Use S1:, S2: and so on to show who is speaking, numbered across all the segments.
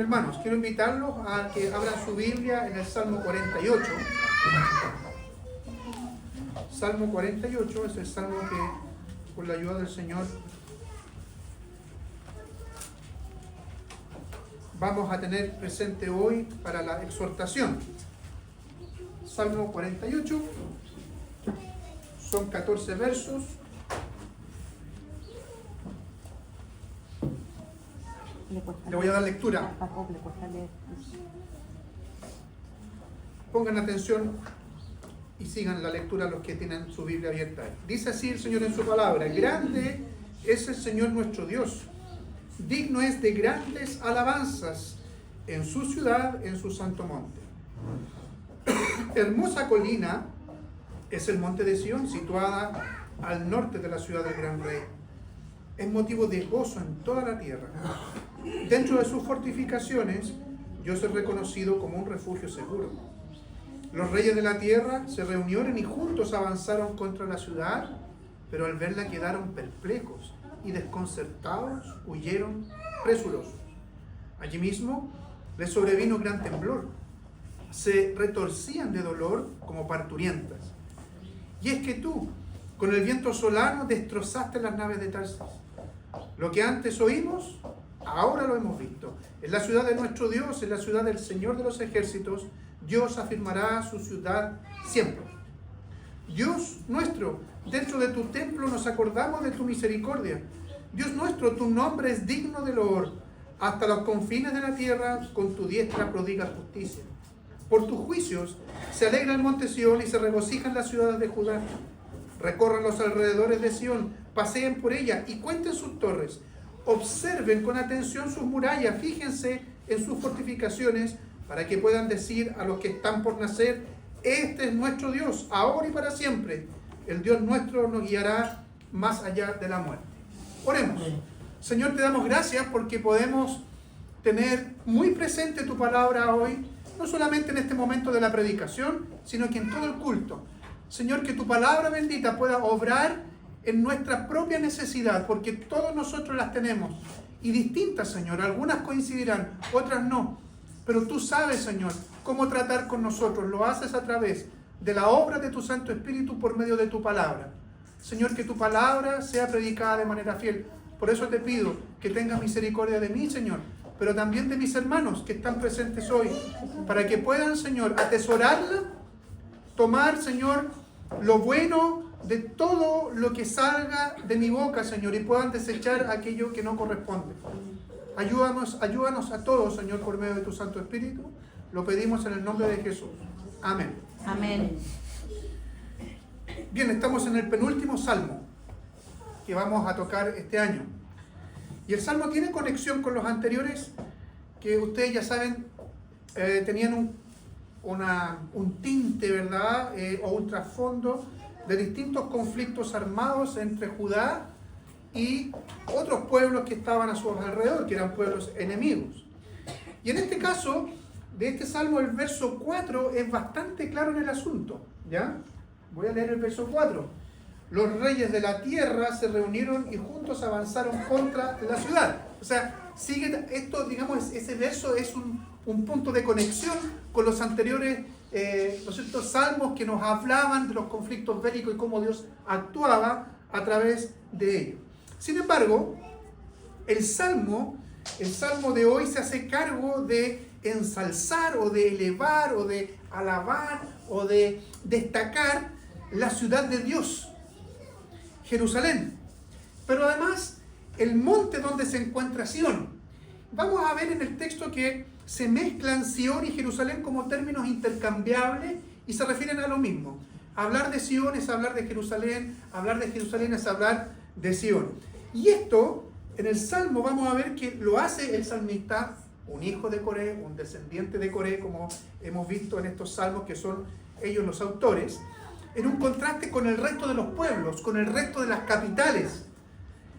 S1: hermanos, quiero invitarlos a que abran su Biblia en el Salmo 48. Salmo 48 es el salmo que, con la ayuda del Señor, vamos a tener presente hoy para la exhortación. Salmo 48, son 14 versos. Le voy a dar lectura. Pongan atención y sigan la lectura los que tienen su Biblia abierta. Dice así el Señor en su palabra: grande es el Señor nuestro Dios, digno es de grandes alabanzas en su ciudad, en su santo monte. Hermosa colina es el monte de Sión, situada al norte de la ciudad del gran rey. Es motivo de gozo en toda la tierra. Dentro de sus fortificaciones, Dios es reconocido como un refugio seguro. Los reyes de la tierra se reunieron y juntos avanzaron contra la ciudad, pero al verla quedaron perplejos y desconcertados, huyeron presurosos. Allí mismo les sobrevino gran temblor. Se retorcían de dolor como parturientas. Y es que tú, con el viento solano, destrozaste las naves de Tarsis. Lo que antes oímos, ahora lo hemos visto. En la ciudad de nuestro Dios, en la ciudad del Señor de los ejércitos, Dios afirmará su ciudad siempre. Dios nuestro, dentro de tu templo nos acordamos de tu misericordia. Dios nuestro, tu nombre es digno de loor. Hasta los confines de la tierra, con tu diestra prodigas justicia. Por tus juicios se alegra el monte Sión y se regocijan las ciudades de Judá. Recorran los alrededores de Sión, paseen por ella y cuenten sus torres. Observen con atención sus murallas, fíjense en sus fortificaciones, para que puedan decir a los que están por nacer: este es nuestro Dios, ahora y para siempre. El Dios nuestro nos guiará más allá de la muerte. Oremos. Señor, te damos gracias porque podemos tener muy presente tu palabra hoy, no solamente en este momento de la predicación, sino que en todo el culto. Señor, que tu palabra bendita pueda obrar en nuestra propia necesidad, porque todos nosotros las tenemos, y distintas, Señor. Algunas coincidirán, otras no. Pero tú sabes, Señor, cómo tratar con nosotros. Lo haces a través de la obra de tu Santo Espíritu por medio de tu palabra. Señor, que tu palabra sea predicada de manera fiel. Por eso te pido que tengas misericordia de mí, Señor, pero también de mis hermanos que están presentes hoy, para que puedan, Señor, atesorarla, tomar, Señor, lo bueno de todo lo que salga de mi boca, Señor, y puedan desechar aquello que no corresponde. Ayúdanos a todos, Señor, por medio de tu Santo Espíritu. Lo pedimos en el nombre de Jesús. Amén.
S2: Amén.
S1: Bien, estamos en el penúltimo salmo que vamos a tocar este año. Y el salmo tiene conexión con los anteriores, que ustedes ya saben, tenían un tinte, ¿verdad? O un trasfondo de distintos conflictos armados entre Judá y otros pueblos que estaban a su alrededor, que eran pueblos enemigos. Y en este caso, de este salmo, el verso 4 es bastante claro en el asunto, ¿ya? Voy a leer el verso 4. Los reyes de la tierra se reunieron y juntos avanzaron contra la ciudad. O sea, sigue esto, digamos, ese verso es un punto de conexión con los anteriores los salmos que nos hablaban de los conflictos bélicos y cómo Dios actuaba a través de ellos. Sin embargo, el salmo de hoy se hace cargo de ensalzar o de elevar o de alabar o de destacar la ciudad de Dios, Jerusalén, pero además el monte donde se encuentra Sión. Vamos a ver en el texto que se mezclan Sión y Jerusalén como términos intercambiables y se refieren a lo mismo. Hablar de Sión es hablar de Jerusalén es hablar de Sión. Y esto, en el Salmo vamos a ver que lo hace el salmista, un hijo de Coré, un descendiente de Coré, como hemos visto en estos salmos que son ellos los autores, en un contraste con el resto de los pueblos, con el resto de las capitales,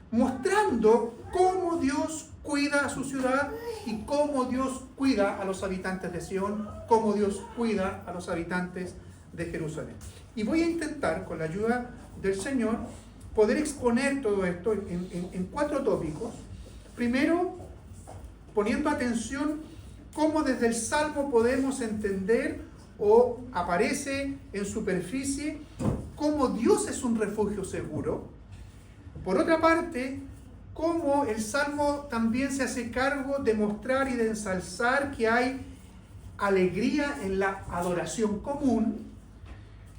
S1: mostrando cómo Dios cuida a su ciudad y cómo Dios cuida a los habitantes de Sión, cómo Dios cuida a los habitantes de Jerusalén. Y voy a intentar, con la ayuda del Señor, poder exponer todo esto en 4 tópicos. Primero, poniendo atención cómo desde el Salmo podemos entender o aparece en superficie cómo Dios es un refugio seguro. Por otra parte, cómo el Salmo también se hace cargo de mostrar y de ensalzar que hay alegría en la adoración común.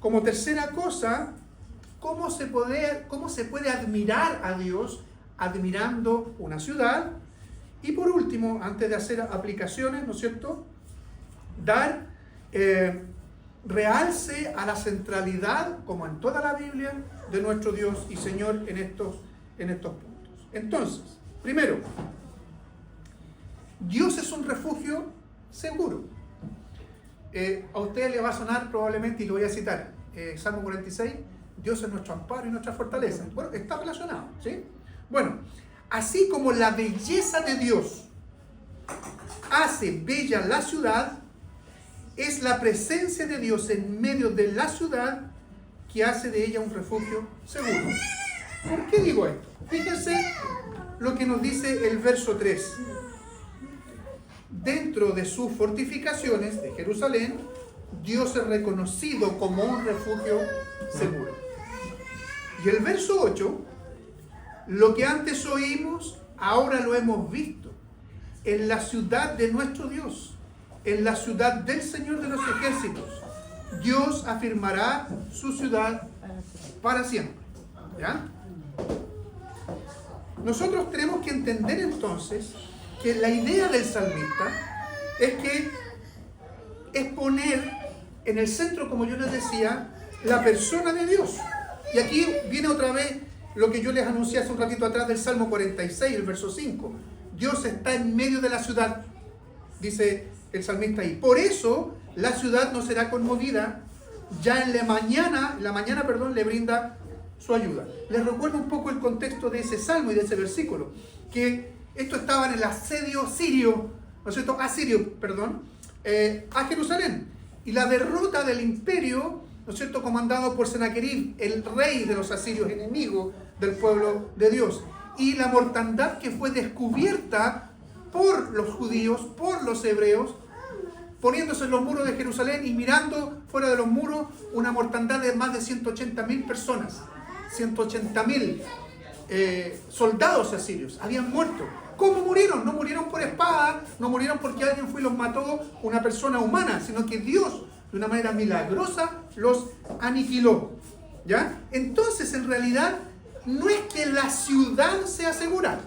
S1: Como tercera cosa, cómo se puede admirar a Dios admirando una ciudad. Y por último, antes de hacer aplicaciones, ¿no es cierto?, dar realce a la centralidad, como en toda la Biblia, de nuestro Dios y Señor en estos puntos. Entonces, primero, Dios es un refugio seguro. A usted le va a sonar probablemente, y lo voy a citar, Salmo 46, Dios es nuestro amparo y nuestra fortaleza. Bueno, está relacionado, ¿sí? Bueno, así como la belleza de Dios hace bella la ciudad, es la presencia de Dios en medio de la ciudad que hace de ella un refugio seguro. ¿Por qué digo esto? Fíjense lo que nos dice el verso 3. Dentro de sus fortificaciones de Jerusalén, Dios es reconocido como un refugio seguro. Y el verso 8, lo que antes oímos, ahora lo hemos visto, en la ciudad de nuestro Dios, en la ciudad del Señor de los ejércitos. Dios afirmará su ciudad para siempre. ¿Ya? Nosotros tenemos que entender entonces que la idea del salmista es poner en el centro, como yo les decía, la persona de Dios. Y aquí viene otra vez lo que yo les anuncié hace un ratito atrás del Salmo 46, el verso 5. Dios está en medio de la ciudad, dice el salmista ahí. Por eso la ciudad no será conmovida, ya en la mañana, le brinda su ayuda. Les recuerdo un poco el contexto de ese salmo y de ese versículo, que esto estaba en el asedio sirio, ¿no es cierto? A Jerusalén. Y la derrota del imperio, ¿no es cierto?, comandado por Sennacherib, el rey de los asirios, enemigo del pueblo de Dios. Y la mortandad que fue descubierta por los judíos, por los hebreos, poniéndose en los muros de Jerusalén y mirando fuera de los muros una mortandad de más de 180.000 personas. 180.000 soldados asirios habían muerto. ¿Cómo murieron? No murieron por espada, no murieron porque alguien fue y los mató, una persona humana, sino que Dios, de una manera milagrosa, los aniquiló. ¿Ya? Entonces, en realidad, no es que la ciudad sea segura,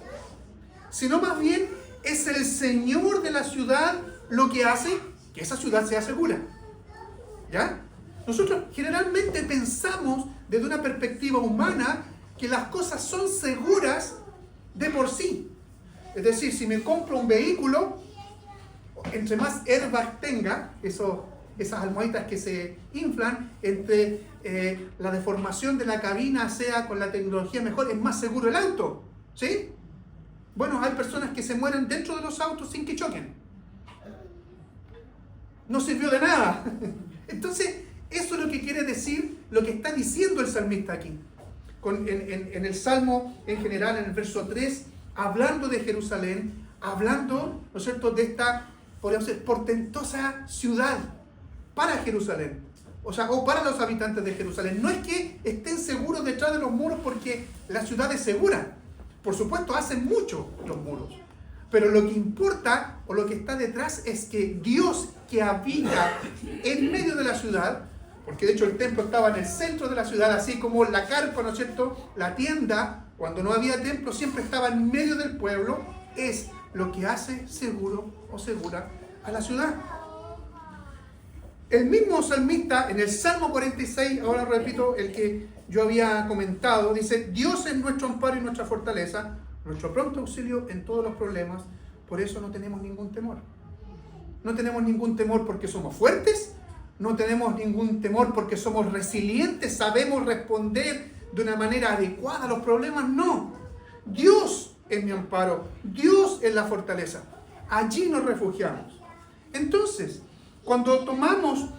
S1: sino más bien es el Señor de la ciudad lo que hace que esa ciudad sea segura. ¿Ya? Nosotros generalmente pensamos desde una perspectiva humana que las cosas son seguras de por sí. Es decir, si me compro un vehículo, entre más airbags tenga, esas almohaditas que se inflan, entre la deformación de la cabina sea con la tecnología mejor, es más seguro el auto. ¿Sí? Bueno, hay personas que se mueren dentro de los autos sin que choquen. No sirvió de nada. Entonces, eso es lo que quiere decir, lo que está diciendo el salmista aquí. En el Salmo en general, en el verso 3, hablando de Jerusalén, hablando, ¿no es cierto?, de esta, podríamos decir, portentosa ciudad para Jerusalén. O sea, o para los habitantes de Jerusalén. No es que estén seguros detrás de los muros porque la ciudad es segura. Por supuesto, hacen mucho los muros. Pero lo que importa, o lo que está detrás, es que Dios, que habita en medio de la ciudad, porque de hecho el templo estaba en el centro de la ciudad, así como la carpa, ¿no es cierto?, la tienda, cuando no había templo, siempre estaba en medio del pueblo, es lo que hace seguro o segura a la ciudad. El mismo salmista, en el Salmo 46, ahora repito el que yo había comentado, dice: Dios es nuestro amparo y nuestra fortaleza, nuestro pronto auxilio en todos los problemas, por eso no tenemos ningún temor. No tenemos ningún temor porque somos fuertes, no tenemos ningún temor porque somos resilientes, sabemos responder de una manera adecuada a los problemas, no. Dios es mi amparo, Dios es la fortaleza, allí nos refugiamos. Entonces, cuando tomamos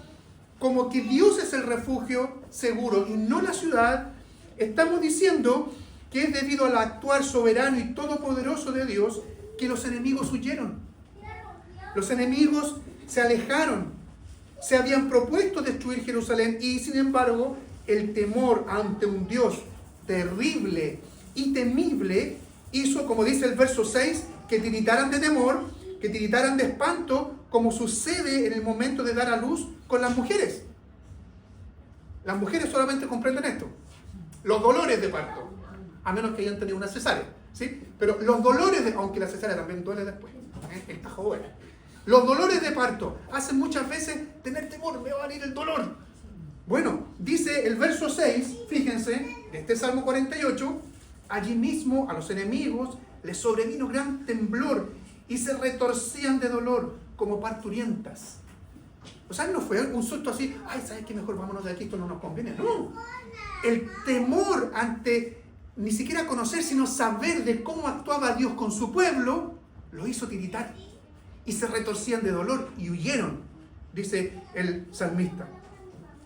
S1: como que Dios es el refugio seguro y no la ciudad, estamos diciendo que es debido al actuar soberano y todopoderoso de Dios que los enemigos huyeron. Los enemigos se alejaron. Se habían propuesto destruir Jerusalén y, sin embargo, el temor ante un Dios terrible y temible hizo, como dice el verso 6, que tiritaran de temor, que tiritaran de espanto, como sucede en el momento de dar a luz con las mujeres. Las mujeres solamente comprenden esto, los dolores de parto, a menos que hayan tenido una cesárea, ¿sí? Pero los dolores, aunque la cesárea también duele después, esta joven. Los dolores de parto hacen muchas veces tener temor, me va a venir el dolor. Bueno, dice el verso 6, fíjense, de este Salmo 48, allí mismo a los enemigos les sobrevino gran temblor y se retorcían de dolor como parturientas. O sea, no fue un susto así, ay, ¿sabes qué? Mejor vámonos de aquí, esto no nos conviene. No, el temor ante ni siquiera conocer, sino saber de cómo actuaba Dios con su pueblo, lo hizo tiritar. Y se retorcían de dolor y huyeron, dice el salmista.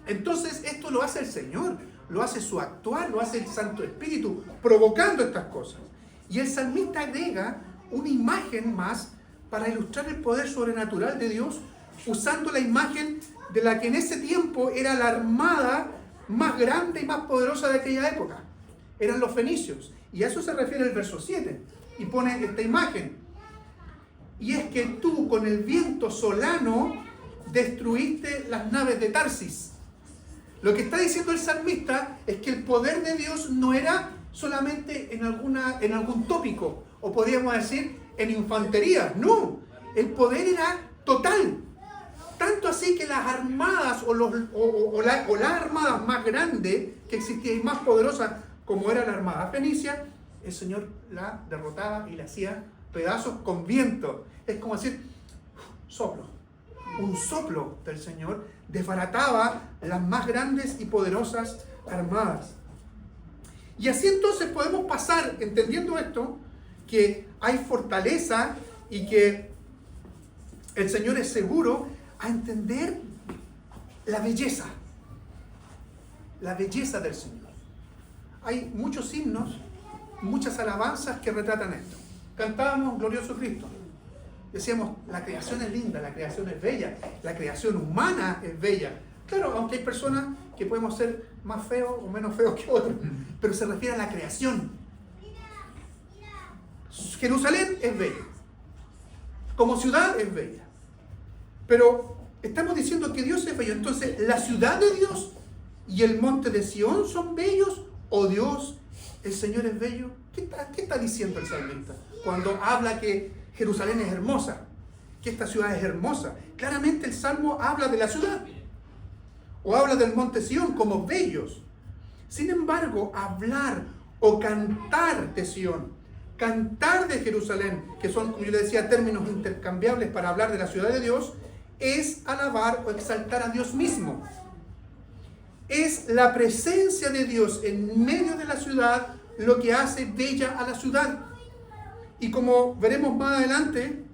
S1: Entonces esto lo hace el Señor, lo hace su actuar, lo hace el Santo Espíritu, provocando estas cosas. Y el salmista agrega una imagen más para ilustrar el poder sobrenatural de Dios, usando la imagen de la que en ese tiempo era la armada más grande y más poderosa de aquella época. Eran los fenicios. Y a eso se refiere el verso 7. Y pone esta imagen. Y es que tú con el viento solano destruiste las naves de Tarsis. Lo que está diciendo el salmista es que el poder de Dios no era solamente en algún tópico, o podríamos decir en infantería. No, el poder era total. Tanto así que las armadas o la armada más grande que existía y más poderosa como era la armada fenicia, el Señor la derrotaba y la hacía pedazos con viento. Es como decir, soplo. Un soplo del Señor desbarataba las más grandes y poderosas armadas. Y así entonces podemos pasar, entendiendo esto, que hay fortaleza y que el Señor es seguro, a entender la belleza del Señor. Hay muchos himnos, muchas alabanzas que retratan esto. Cantábamos Glorioso Cristo. Decíamos, la creación es linda, la creación es bella, la creación humana es bella. Claro, aunque hay personas que podemos ser más feos o menos feos que otros, pero se refiere a la creación. Jerusalén es bella, como ciudad es bella, pero estamos diciendo que Dios es bello. Entonces, ¿la ciudad de Dios y el monte de Sión son bellos? ¿O Dios, el Señor, es bello? ¿Qué está diciendo el salmista cuando habla que Jerusalén es hermosa, que esta ciudad es hermosa? Claramente el Salmo habla de la ciudad o habla del monte Sión como bellos. Sin embargo, hablar o cantar de Sión, cantar de Jerusalén, que son, como yo le decía, términos intercambiables para hablar de la ciudad de Dios, es alabar o exaltar a Dios mismo. Es la presencia de Dios en medio de la ciudad lo que hace bella a la ciudad. Y como veremos más adelante,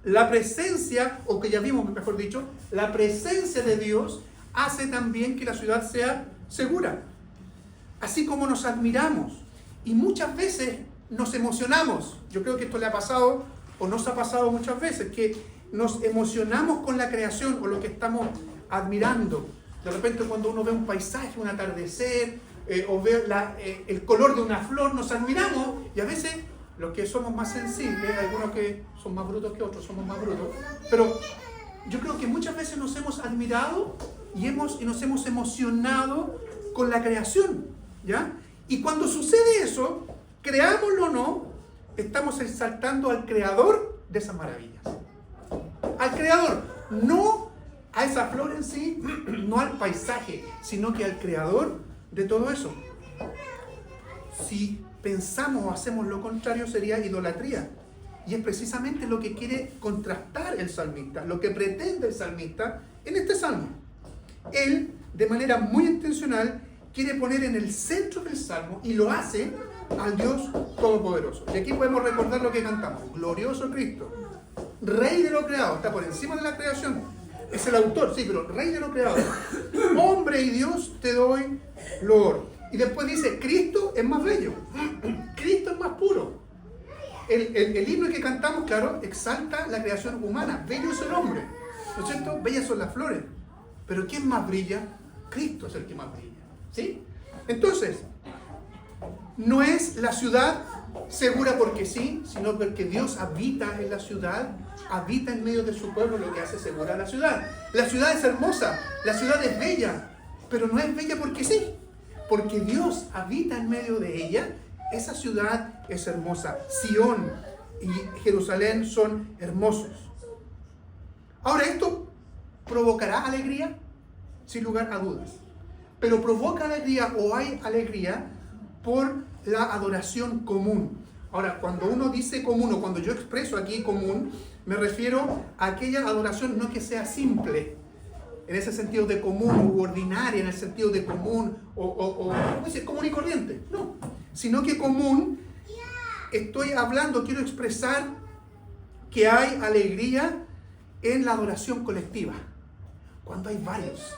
S1: la presencia, o que ya vimos mejor dicho, la presencia de Dios hace también que la ciudad sea segura. Así como nos admiramos y muchas veces nos emocionamos. Yo creo que esto le ha pasado o nos ha pasado muchas veces, que nos emocionamos con la creación o lo que estamos admirando. De repente cuando uno ve un paisaje, un atardecer, o ve el color de una flor, nos admiramos, y a veces los que somos más sensibles, algunos que son más brutos que otros, somos más brutos, pero yo creo que muchas veces nos hemos admirado y nos hemos emocionado con la creación, ¿ya? Y cuando sucede eso, creámoslo o no, estamos exaltando al creador de esas maravillas. Al creador, no a esa flor en sí, no al paisaje, sino que al creador de todo eso. Si pensamos o hacemos lo contrario, sería idolatría. Y es precisamente lo que quiere contrastar el salmista, lo que pretende el salmista en este salmo. Él, de manera muy intencional, quiere poner en el centro del salmo, y lo hace, al Dios Todopoderoso. Y aquí podemos recordar lo que cantamos: Glorioso Cristo, Rey de lo creado, está por encima de la creación. Es el autor, sí, pero Rey de lo creado. Hombre y Dios, te doy loor. Y después dice, Cristo es más bello, Cristo es más puro. el himno que cantamos, claro, exalta la creación humana. Bello es el hombre, ¿no es cierto? Bellas son las flores. Pero ¿quién más brilla? Cristo es el que más brilla, ¿sí? Entonces, no es la ciudad segura porque sí, sino porque Dios habita en la ciudad, habita en medio de su pueblo, lo que hace segura la ciudad. La ciudad es hermosa, la ciudad es bella, pero no es bella porque sí, porque Dios habita en medio de ella. Esa ciudad es hermosa. Sión y Jerusalén son hermosos. Ahora, ¿esto provocará alegría? Sin lugar a dudas. Pero provoca alegría, o hay alegría, por la adoración común. Ahora, cuando uno dice común, o cuando yo expreso aquí común, me refiero a aquella adoración no que sea simple, en ese sentido de común, u ordinaria, en el sentido de común, o ¿cómo dice? Común y corriente. No, sino que común, estoy hablando, quiero expresar que hay alegría en la adoración colectiva. Cuando hay varios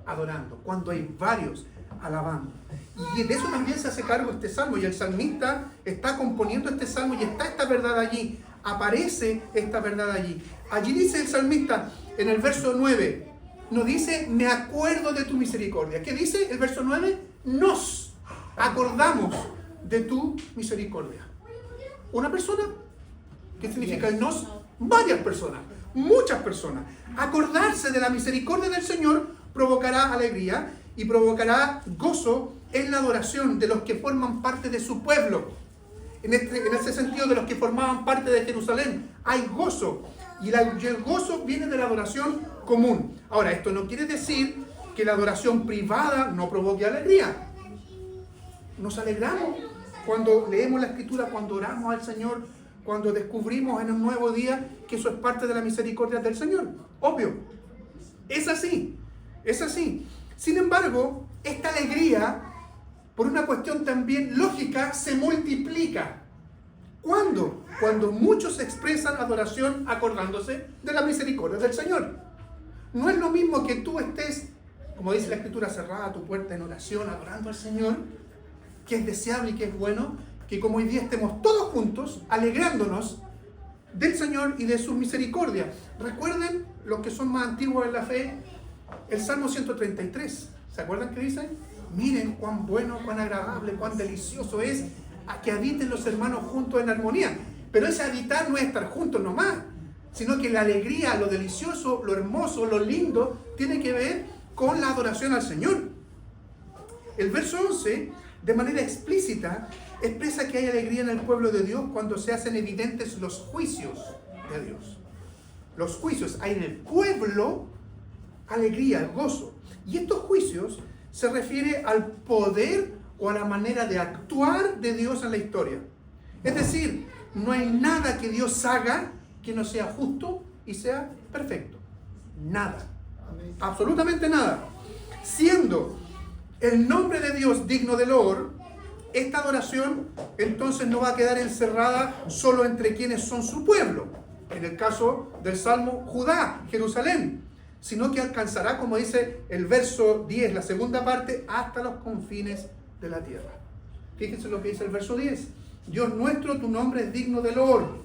S1: adorando, cuando hay varios alabando. Y de eso también se hace cargo este salmo, y el salmista está componiendo este salmo y está esta verdad allí, aparece esta verdad allí. Allí dice el salmista en el verso 9, nos dice, me acuerdo de tu misericordia. ¿Qué dice el verso 9? Nos acordamos de tu misericordia. ¿Una persona? ¿Qué significa el nos? Varias personas, muchas personas. Acordarse de la misericordia del Señor provocará alegría y provocará gozo en la adoración de los que forman parte de su pueblo. En ese sentido, de los que formaban parte de Jerusalén, hay gozo. Y el gozo viene de la adoración común. Ahora, esto no quiere decir que la adoración privada no provoque alegría. Nos alegramos cuando leemos la Escritura, cuando oramos al Señor, cuando descubrimos en un nuevo día que eso es parte de la misericordia del Señor. Obvio. Es así. Es así. Sin embargo, esta alegría, por una cuestión también lógica, se multiplica. ¿Cuándo? Cuando muchos expresan adoración acordándose de la misericordia del Señor. No es lo mismo que tú estés, como dice la Escritura, cerrada tu puerta en oración, adorando al Señor, que es deseable y que es bueno, que como hoy día estemos todos juntos, alegrándonos del Señor y de su misericordia. Recuerden, los que son más antiguos en la fe, el Salmo 133. ¿Se acuerdan que dice? Miren cuán bueno, cuán agradable, cuán delicioso es a que habiten los hermanos juntos en armonía. Pero ese habitar no es estar juntos nomás, sino que la alegría, lo delicioso, lo hermoso, lo lindo, tiene que ver con la adoración al Señor. El verso 11, de manera explícita, expresa que hay alegría en el pueblo de Dios cuando se hacen evidentes los juicios de Dios. Los juicios, hay en el pueblo alegría, gozo. Y estos juicios se refiere al poder o a la manera de actuar de Dios en la historia. Es decir, no hay nada que Dios haga que no sea justo y sea perfecto. Nada. Absolutamente nada. Siendo el nombre de Dios digno de loor, esta adoración entonces no va a quedar encerrada solo entre quienes son su pueblo. En el caso del Salmo, Judá, Jerusalén, sino que alcanzará, como dice el verso 10, la segunda parte, hasta los confines de la tierra. Fíjense lo que dice el verso 10. Dios nuestro, tu nombre es digno de loor.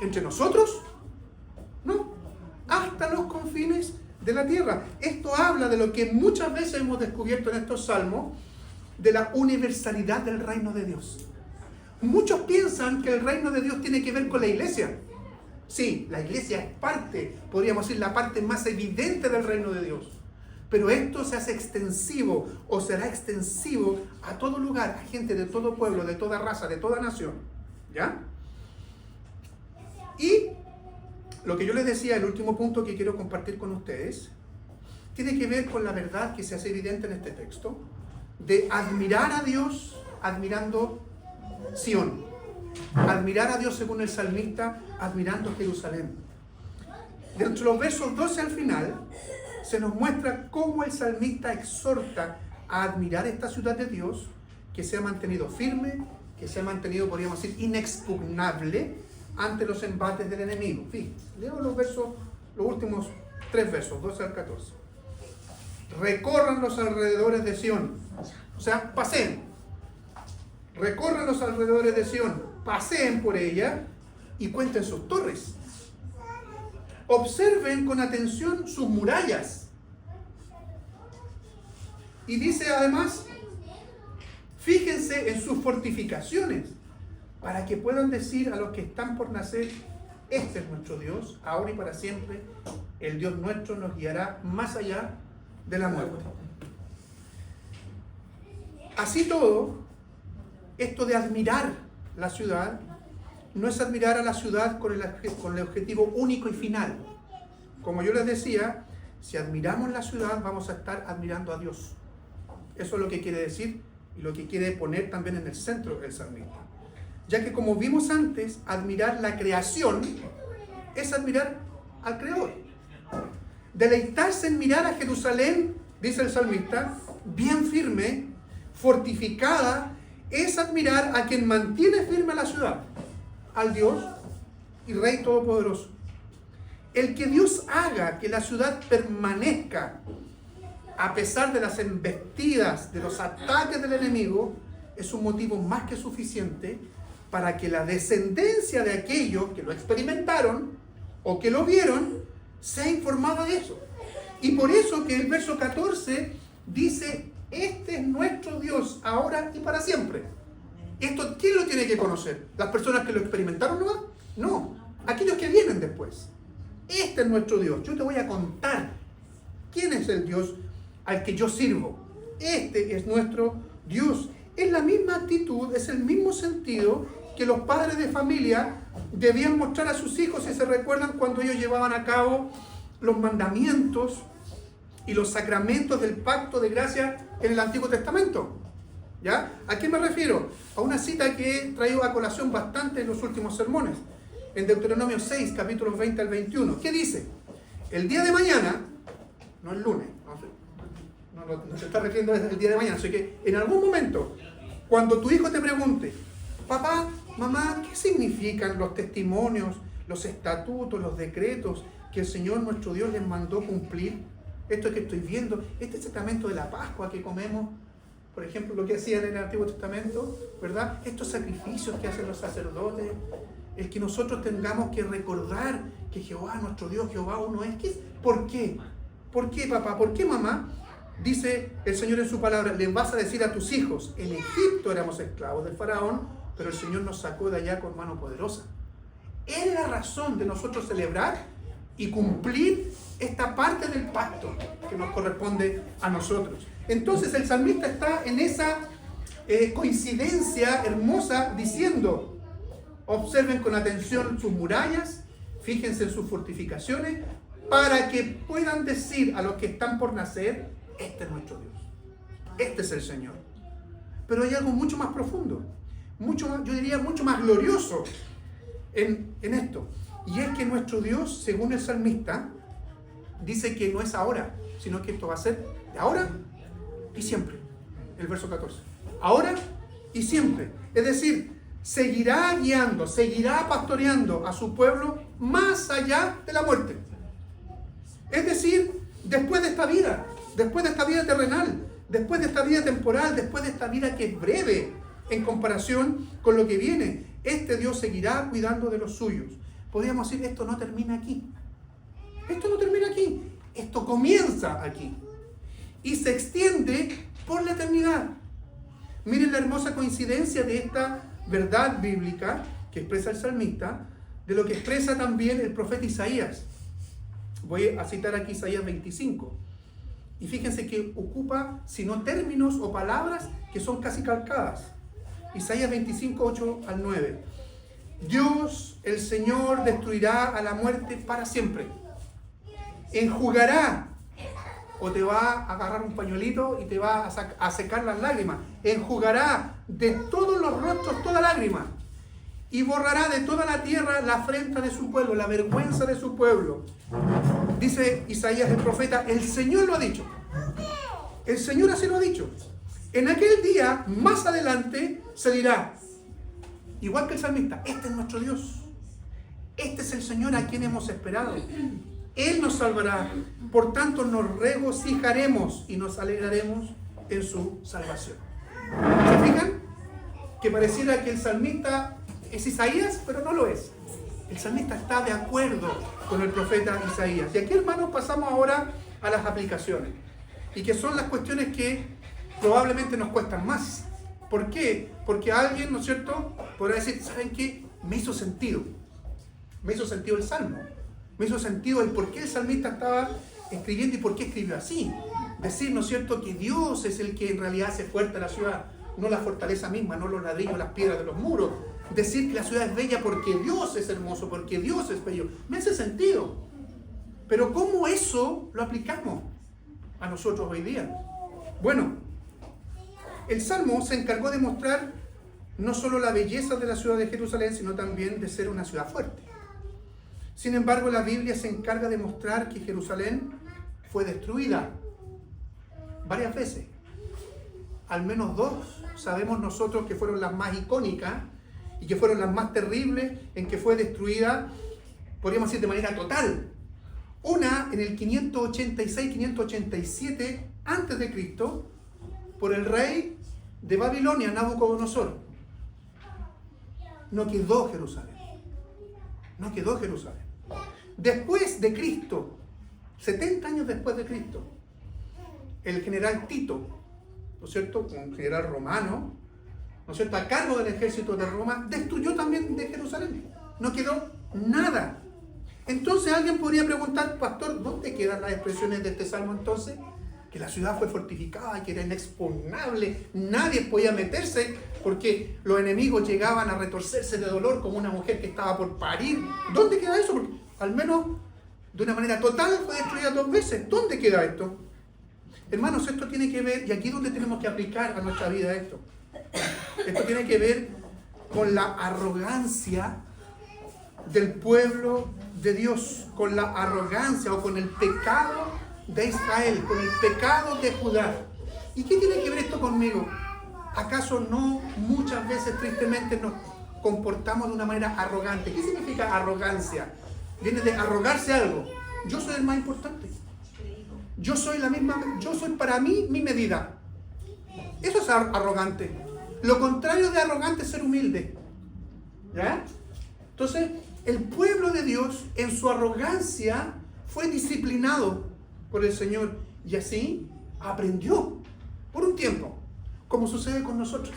S1: ¿Entre nosotros? No. Hasta los confines de la tierra. Esto habla de lo que muchas veces hemos descubierto en estos salmos, de la universalidad del reino de Dios. Muchos piensan que el reino de Dios tiene que ver con la iglesia. Sí, la iglesia es parte, podríamos decir, la parte más evidente del reino de Dios. Pero esto se hace extensivo, o será extensivo a todo lugar, a gente de todo pueblo, de toda raza, de toda nación. ¿Ya? Y lo que yo les decía, el último punto que quiero compartir con ustedes, tiene que ver con la verdad que se hace evidente en este texto, de admirar a Dios admirando Sión. Admirar a Dios, según el salmista, admirando Jerusalén. Dentro de los versos 12 al final, se nos muestra cómo el salmista exhorta a admirar esta ciudad de Dios, que se ha mantenido firme, que se ha mantenido, podríamos decir, inexpugnable ante los embates del enemigo. Fíjense, leo los últimos 3 versos, 12 al 14. Recorran los alrededores de Sión. O sea, paseen. Recorran los alrededores de Sión. paseen por ella y cuenten sus torres. Observen con atención sus murallas. Y dice además, fíjense en sus fortificaciones, para que puedan decir a los que están por nacer, este es nuestro Dios, ahora y para siempre, el Dios nuestro nos guiará más allá de la muerte. Así todo, esto de admirar la ciudad, no es admirar a la ciudad con el objetivo único y final. Como yo les decía, si admiramos la ciudad, vamos a estar admirando a Dios. Eso es lo que quiere decir y lo que quiere poner también en el centro el salmista. Ya que como vimos antes, admirar la creación es admirar al Creador. Deleitarse en mirar a Jerusalén, dice el salmista, bien firme, fortificada, es admirar a quien mantiene firme la ciudad, al Dios y Rey Todopoderoso. El que Dios haga que la ciudad permanezca a pesar de las embestidas, de los ataques del enemigo, es un motivo más que suficiente para que la descendencia de aquellos que lo experimentaron o que lo vieron sea informada de eso. Y por eso que el verso 14 dice, este es nuestro Dios ahora y para siempre. ¿Esto quién lo tiene que conocer? ¿Las personas que lo experimentaron nomás? No, aquellos que vienen después. Este es nuestro Dios. Yo te voy a contar quién es el Dios al que yo sirvo. Este es nuestro Dios. Es la misma actitud, es el mismo sentido que los padres de familia debían mostrar a sus hijos, si se recuerdan, cuando ellos llevaban a cabo los mandamientos y los sacramentos del pacto de gracia en el Antiguo Testamento. ¿Ya? ¿A qué me refiero? A una cita que he traído a colación bastante en los últimos sermones. En Deuteronomio 6, capítulos 20 al 21. ¿Qué dice? El día de mañana, no el lunes, no se está refiriendo desde el día de mañana, así que en algún momento, cuando tu hijo te pregunte, papá, mamá, ¿qué significan los testimonios, los estatutos, los decretos que el Señor nuestro Dios les mandó cumplir? Esto que estoy viendo, este sacramento de la Pascua que comemos, por ejemplo, lo que hacían en el Antiguo Testamento, ¿verdad? Estos sacrificios que hacen los sacerdotes, el que nosotros tengamos que recordar que Jehová, nuestro Dios, Jehová uno es. ¿Por qué? ¿Por qué, papá? ¿Por qué, mamá? Dice el Señor en su palabra, les vas a decir a tus hijos, en Egipto éramos esclavos del faraón, pero el Señor nos sacó de allá con mano poderosa. Es la razón de nosotros celebrar y cumplir esta parte del pacto que nos corresponde a nosotros. Entonces el salmista está en esa coincidencia hermosa diciendo, observen con atención sus murallas, fíjense en sus fortificaciones, para que puedan decir a los que están por nacer, este es nuestro Dios, este es el Señor. Pero hay algo mucho más profundo, mucho más, yo diría mucho más glorioso en esto. Y es que nuestro Dios, según el salmista, dice que no es ahora, sino que esto va a ser de ahora y siempre. El verso 14. Ahora y siempre. Es decir, seguirá guiando, seguirá pastoreando a su pueblo más allá de la muerte. Es decir, después de esta vida terrenal, después de esta vida temporal, después de esta vida que es breve en comparación con lo que viene, este Dios seguirá cuidando de los suyos. Podríamos decir, esto no termina aquí. Esto no termina aquí. Esto comienza aquí. Y se extiende por la eternidad. Miren la hermosa coincidencia de esta verdad bíblica que expresa el salmista, de lo que expresa también el profeta Isaías. Voy a citar aquí Isaías 25. Y fíjense que ocupa, si no términos o palabras, que son casi calcadas. Isaías 25, 8 al 9. Dios, el Señor, destruirá a la muerte para siempre. Enjugará, o te va a agarrar un pañuelito y te va a secar las lágrimas. Enjugará de todos los rostros toda lágrima. Y borrará de toda la tierra la afrenta de su pueblo, la vergüenza de su pueblo. Dice Isaías el profeta, el Señor lo ha dicho. El Señor así lo ha dicho. En aquel día, más adelante, se dirá, igual que el salmista, este es nuestro Dios. Este es el Señor a quien hemos esperado. Él nos salvará. Por tanto, nos regocijaremos y nos alegraremos en su salvación. ¿Se fijan? Que pareciera que el salmista Es Isaías, pero no lo es. El salmista está de acuerdo con el profeta Isaías. Y aquí, hermanos, pasamos ahora a las aplicaciones. Y que son las cuestiones que probablemente nos cuestan más. ¿Por qué? Porque alguien, ¿no es cierto?, podrá decir, ¿saben qué? Me hizo sentido. Me hizo sentido el salmo. Me hizo sentido el por qué el salmista estaba escribiendo y por qué escribió así. Decir, ¿no es cierto?, que Dios es el que en realidad hace fuerte la ciudad, no la fortaleza misma, no los ladrillos, las piedras de los muros. Decir que la ciudad es bella porque Dios es hermoso, porque Dios es bello. Me hace sentido. Pero ¿cómo eso lo aplicamos a nosotros hoy día? Bueno, el Salmo se encargó de mostrar no solo la belleza de la ciudad de Jerusalén, sino también de ser una ciudad fuerte. Sin embargo, la Biblia se encarga de mostrar que Jerusalén fue destruida varias veces. Al menos dos sabemos nosotros que fueron las más icónicas y que fueron las más terribles en que fue destruida, podríamos decir, de manera total. Una en el 586-587 a.C. por el rey de Babilonia, Nabucodonosor. No quedó Jerusalén. No quedó Jerusalén. Después de Cristo, 70 años después de Cristo, el general Tito, ¿no es cierto?, un general romano, ¿no es cierto?, a cargo del ejército de Roma, destruyó también de Jerusalén. No quedó nada. Entonces alguien podría preguntar, pastor, ¿dónde quedan las expresiones de este salmo entonces? Que la ciudad fue fortificada, que era inexpugnable, nadie podía meterse porque los enemigos llegaban a retorcerse de dolor como una mujer que estaba por parir. ¿Dónde queda eso? Porque al menos de una manera total fue destruida 2 veces. ¿Dónde queda esto? Hermanos, esto tiene que ver, y aquí es donde tenemos que aplicar a nuestra vida esto. Esto tiene que ver con la arrogancia del pueblo de Dios, con la arrogancia o con el pecado de Israel, con el pecado de Judá. ¿Y qué tiene que ver esto conmigo? ¿Acaso no muchas veces tristemente nos comportamos de una manera arrogante? ¿Qué significa arrogancia? Viene de arrogarse algo. Yo soy el más importante. Yo soy para mí mi medida. Eso es arrogante. Lo contrario de arrogante es ser humilde. ¿Ya? Entonces, el pueblo de Dios en su arrogancia fue disciplinado por el Señor y así aprendió por un tiempo, como sucede con nosotros.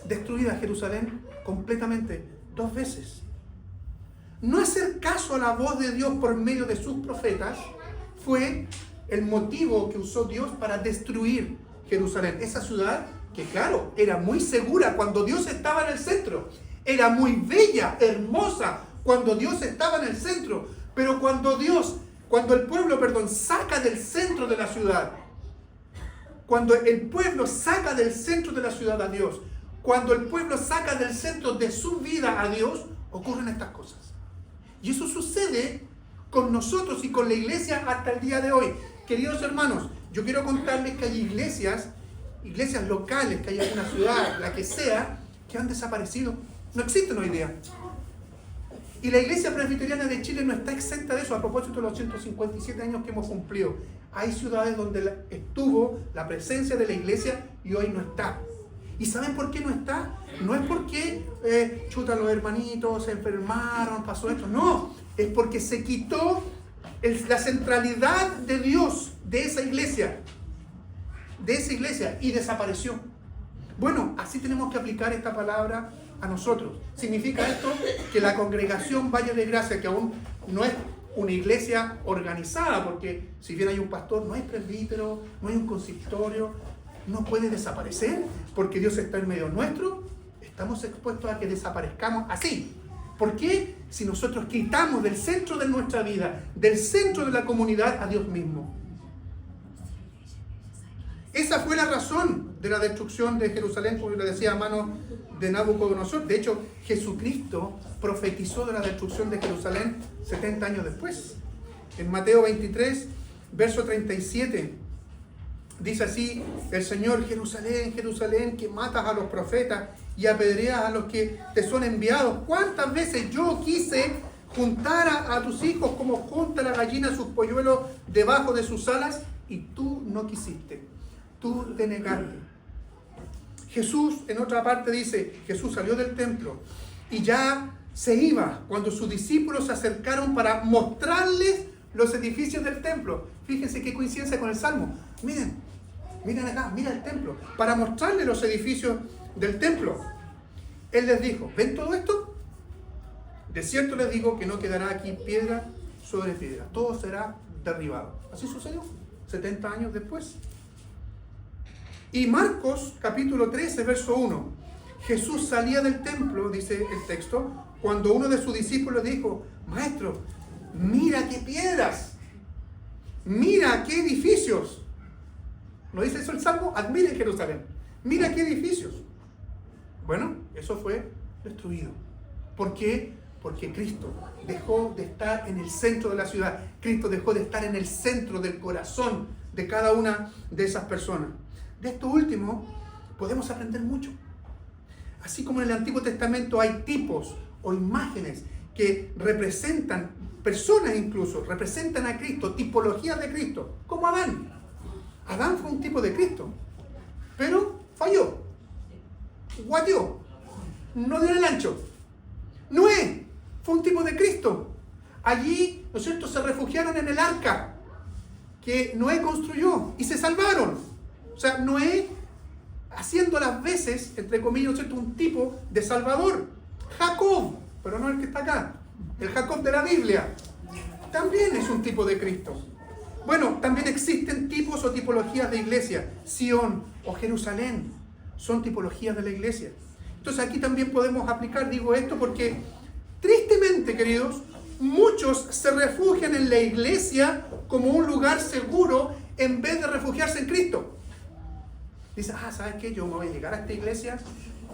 S1: Destruida Jerusalén completamente 2 veces. No hacer caso a la voz de Dios por medio de sus profetas fue el motivo que usó Dios para destruir Jerusalén. Esa ciudad que, claro, era muy segura cuando Dios estaba en el centro. Era muy bella, hermosa cuando Dios estaba en el centro. Pero cuando el pueblo saca del centro de la ciudad, cuando el pueblo saca del centro de la ciudad a Dios, cuando el pueblo saca del centro de su vida a Dios, ocurren estas cosas. Y eso sucede con nosotros y con la iglesia hasta el día de hoy. Queridos hermanos, yo quiero contarles que hay iglesias locales, que hay en una ciudad, la que sea, que han desaparecido. No existen hoy día. Y la Iglesia Presbiteriana de Chile no está exenta de eso, a propósito de los 157 años que hemos cumplido. Hay ciudades donde estuvo la presencia de la iglesia y hoy no está. ¿Y saben por qué no está? No es porque, los hermanitos se enfermaron, pasó esto. No, es porque se quitó la centralidad de Dios de esa iglesia y desapareció. Bueno, así tenemos que aplicar esta palabra a nosotros. Significa esto que la congregación Valle de Gracia, que aún no es una iglesia organizada, porque si bien hay un pastor, no hay presbítero, no hay un consistorio, no puede desaparecer, porque Dios está en medio nuestro. Estamos expuestos a que desaparezcamos así. ¿Por qué? Si nosotros quitamos del centro de nuestra vida, del centro de la comunidad, a Dios mismo. Esa fue la razón de la destrucción de Jerusalén, como le decía, a manos de Nabucodonosor. De hecho, Jesucristo profetizó de la destrucción de Jerusalén 70 años después. En Mateo 23, verso 37, dice así el Señor: Jerusalén, Jerusalén, que matas a los profetas y apedreas a los que te son enviados. ¿Cuántas veces yo quise juntar a tus hijos como junta la gallina sus polluelos debajo de sus alas, y tú no quisiste? Tú te negaste. Jesús, en otra parte dice, Jesús salió del templo y ya se iba cuando sus discípulos se acercaron para mostrarles los edificios del templo. Fíjense qué coincidencia con el Salmo. Miren acá, mira el templo. Para mostrarles los edificios del templo. Él les dijo, ¿ven todo esto? De cierto les digo que no quedará aquí piedra sobre piedra. Todo será derribado. Así sucedió 70 años después. Y Marcos capítulo 13, verso 1. Jesús salía del templo, dice el texto, cuando uno de sus discípulos dijo, Maestro, mira qué piedras, mira qué edificios. ¿No dice eso el Salmo? Admiren Jerusalén. Mira qué edificios. Bueno, eso fue destruido. ¿Por qué? Porque Cristo dejó de estar en el centro de la ciudad. Cristo dejó de estar en el centro del corazón de cada una de esas personas. De esto último podemos aprender mucho. Así como en el Antiguo Testamento hay tipos o imágenes que representan, personas incluso, representan a Cristo, tipologías de Cristo, como Adán. Adán fue un tipo de Cristo, pero falló, guateó, no dio el ancho. Noé fue un tipo de Cristo. Allí, ¿no es cierto?, se refugiaron en el arca que Noé construyó y se salvaron. O sea, Noé haciendo las veces, entre comillas, ¿no es cierto?, un tipo de salvador. Jacob, pero no el que está acá, el Jacob de la Biblia, también es un tipo de Cristo. Bueno, también existen tipos o tipologías de iglesia. Sion o Jerusalén son tipologías de la iglesia. Entonces aquí también podemos aplicar, digo esto porque tristemente, queridos, muchos se refugian en la iglesia como un lugar seguro en vez de refugiarse en Cristo. Dicen, ¿sabes qué? Yo me voy a llegar a esta iglesia.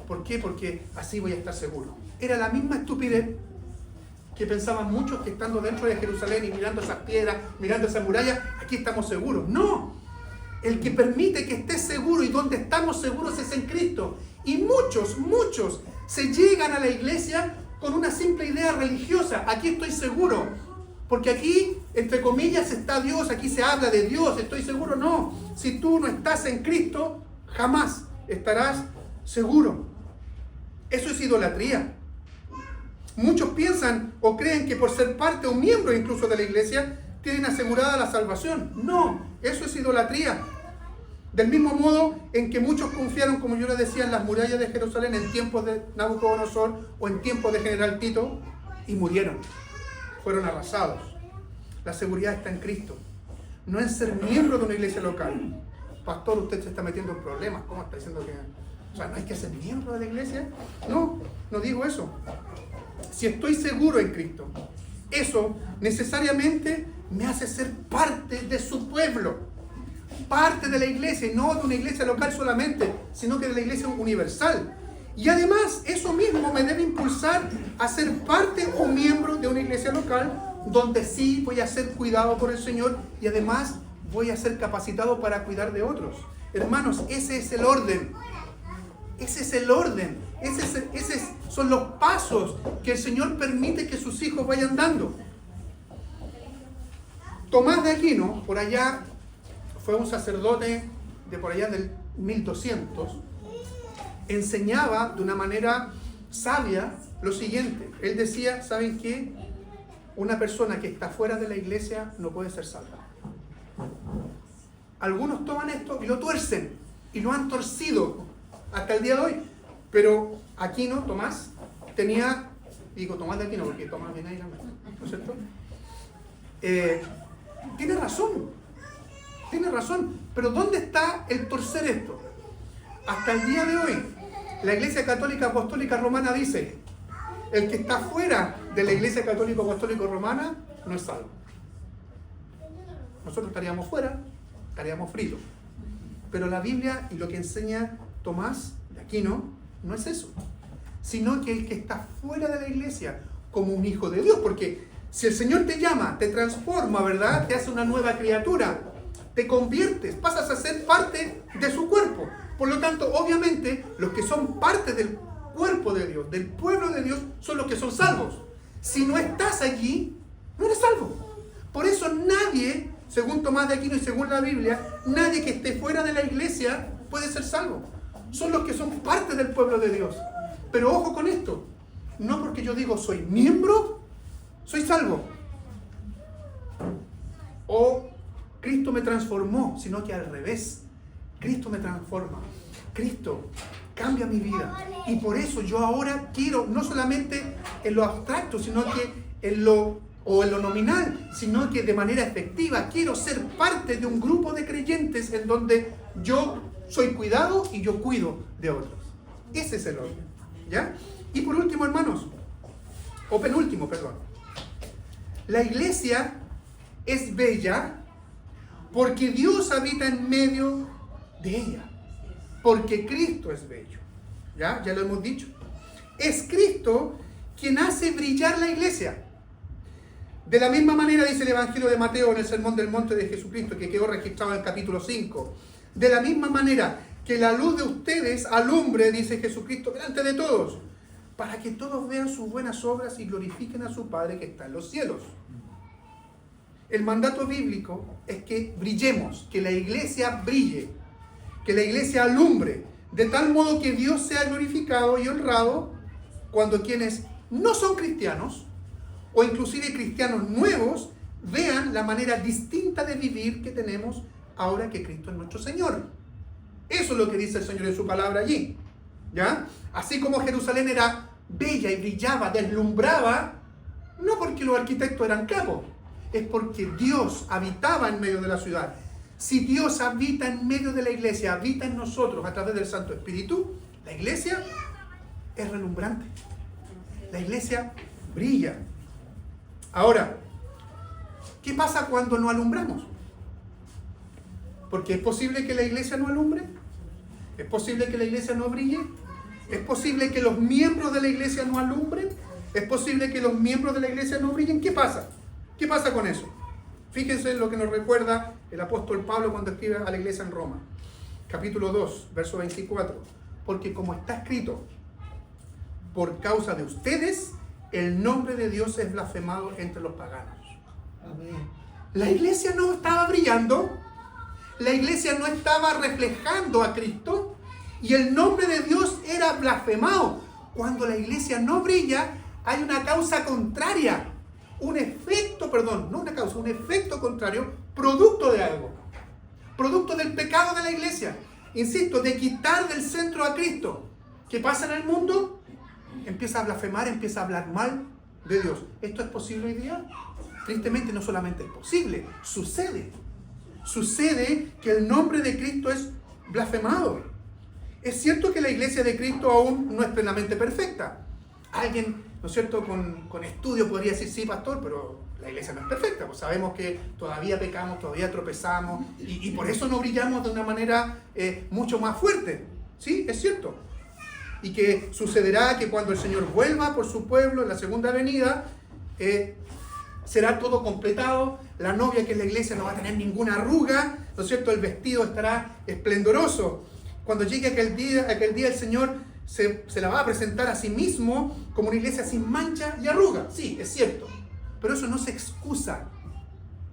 S1: ¿Por qué? Porque así voy a estar seguro. Era la misma estupidez que pensaban muchos que estando dentro de Jerusalén y mirando esas piedras, mirando esa muralla, aquí estamos seguros. No, el que permite que estés seguro y donde estamos seguros es en Cristo. Y muchos se llegan a la iglesia con una simple idea religiosa. Aquí estoy seguro, porque aquí, entre comillas, está Dios, aquí se habla de Dios, estoy seguro. No, si tú no estás en Cristo, jamás estarás seguro. Eso es idolatría. Muchos piensan o creen que por ser parte o miembro incluso de la iglesia tienen asegurada la salvación. No, eso es idolatría. Del mismo modo en que muchos confiaron, como yo les decía, en las murallas de Jerusalén en tiempos de Nabucodonosor o en tiempos de General Tito y murieron. Fueron arrasados. La seguridad está en Cristo, no en ser miembro de una iglesia local. Pastor, usted se está metiendo en problemas. ¿Cómo está diciendo que...? O sea, ¿no hay que ser miembro de la iglesia? No digo eso. Si estoy seguro en Cristo, eso necesariamente me hace ser parte de su pueblo, parte de la iglesia, y no de una iglesia local solamente, sino que de la iglesia universal. Y además, eso mismo me debe impulsar a ser parte o miembro de una iglesia local, donde sí voy a ser cuidado por el Señor y además voy a ser capacitado para cuidar de otros. Hermanos, ese es el orden. Ese es el orden. Esos son los pasos que el Señor permite que sus hijos vayan dando. Tomás de Aquino, por allá, fue un sacerdote de por allá del 1200, enseñaba de una manera sabia lo siguiente. Él decía, ¿saben qué? Una persona que está fuera de la iglesia no puede ser salva. Algunos toman esto y lo tuercen, y lo han torcido hasta el día de hoy. Pero Aquino, Tomás, tenía, digo Tomás de Aquino porque Tomás viene ahí, ¿no es cierto? Tiene razón, pero ¿dónde está el torcer esto? Hasta el día de hoy, la Iglesia Católica Apostólica Romana dice, el que está fuera de la Iglesia Católica Apostólica Romana no es salvo. Nosotros estaríamos fuera, estaríamos fritos. Pero la Biblia y lo que enseña Tomás de Aquino no es eso, sino que el que está fuera de la iglesia como un hijo de Dios, porque si el Señor te llama, te transforma, ¿verdad? Te hace una nueva criatura, te conviertes, pasas a ser parte de su cuerpo. Por lo tanto, obviamente, los que son parte del cuerpo de Dios, del pueblo de Dios, son los que son salvos. Si no estás allí, no eres salvo. Por eso nadie, según Tomás de Aquino y según la Biblia, nadie que esté fuera de la iglesia puede ser salvo. son los que son parte del pueblo de Dios. Pero ojo con esto, no porque yo digo soy miembro, soy salvo. O Cristo me transformó, sino que al revés. Cristo me transforma. Cristo cambia mi vida. Y por eso yo ahora quiero, no solamente en lo abstracto, sino que en lo nominal, sino que de manera efectiva, quiero ser parte de un grupo de creyentes en donde yo soy cuidado y yo cuido de otros. Ese es el orden. ¿Ya? Y por último, hermanos, o penúltimo, perdón. La iglesia es bella porque Dios habita en medio de ella. Porque Cristo es bello. ¿Ya? Ya lo hemos dicho. Es Cristo quien hace brillar la iglesia. De la misma manera dice el Evangelio de Mateo en el Sermón del Monte de Jesucristo, que quedó registrado en el capítulo 5. De la misma manera que la luz de ustedes alumbre, dice Jesucristo, delante de todos, para que todos vean sus buenas obras y glorifiquen a su Padre que está en los cielos. El mandato bíblico es que brillemos, que la iglesia brille, que la iglesia alumbre, de tal modo que Dios sea glorificado y honrado cuando quienes no son cristianos, o inclusive cristianos nuevos, vean la manera distinta de vivir que tenemos ahora que Cristo es nuestro Señor. Eso es lo que dice el Señor en su palabra allí. ¿Ya? Así como Jerusalén era bella y brillaba, deslumbraba, no porque los arquitectos eran capos, es porque Dios habitaba en medio de la ciudad. Si Dios habita en medio de la iglesia, habita en nosotros a través del Santo Espíritu, la iglesia es relumbrante. La iglesia brilla. Ahora, ¿qué pasa cuando no alumbramos? Porque es posible que la iglesia no alumbre, es posible que la iglesia no brille, es posible que los miembros de la iglesia no alumbren, es posible que los miembros de la iglesia no brillen. ¿Qué pasa? ¿Qué pasa con eso? Fíjense en lo que nos recuerda el apóstol Pablo cuando escribe a la iglesia en Roma. Capítulo 2, verso 24. Porque como está escrito, por causa de ustedes, el nombre de Dios es blasfemado entre los paganos. Amén. La iglesia no estaba brillando, la iglesia no estaba reflejando a Cristo y el nombre de Dios era blasfemado. Cuando la iglesia no brilla, hay una causa contraria, un efecto contrario, producto de algo, producto del pecado de la iglesia. Insisto, de quitar del centro a Cristo. ¿Qué pasa en el mundo? Empieza a blasfemar, empieza a hablar mal de Dios. ¿Esto es posible hoy día? Tristemente no solamente es posible, sucede. Sucede que el nombre de Cristo es blasfemado. Es cierto que la iglesia de Cristo aún no es plenamente perfecta. Alguien, ¿no es cierto?, con estudio podría decir, sí, pastor, pero la iglesia no es perfecta. Pues sabemos que todavía pecamos, todavía tropezamos y por eso no brillamos de una manera mucho más fuerte. Sí, es cierto. Y que sucederá que cuando el Señor vuelva por su pueblo en la segunda venida, será todo completado, la novia que es la iglesia no va a tener ninguna arruga, ¿no es cierto? El vestido estará esplendoroso. Cuando llegue aquel día el Señor se la va a presentar a sí mismo como una iglesia sin mancha y arruga. Sí, es cierto. Pero eso no se excusa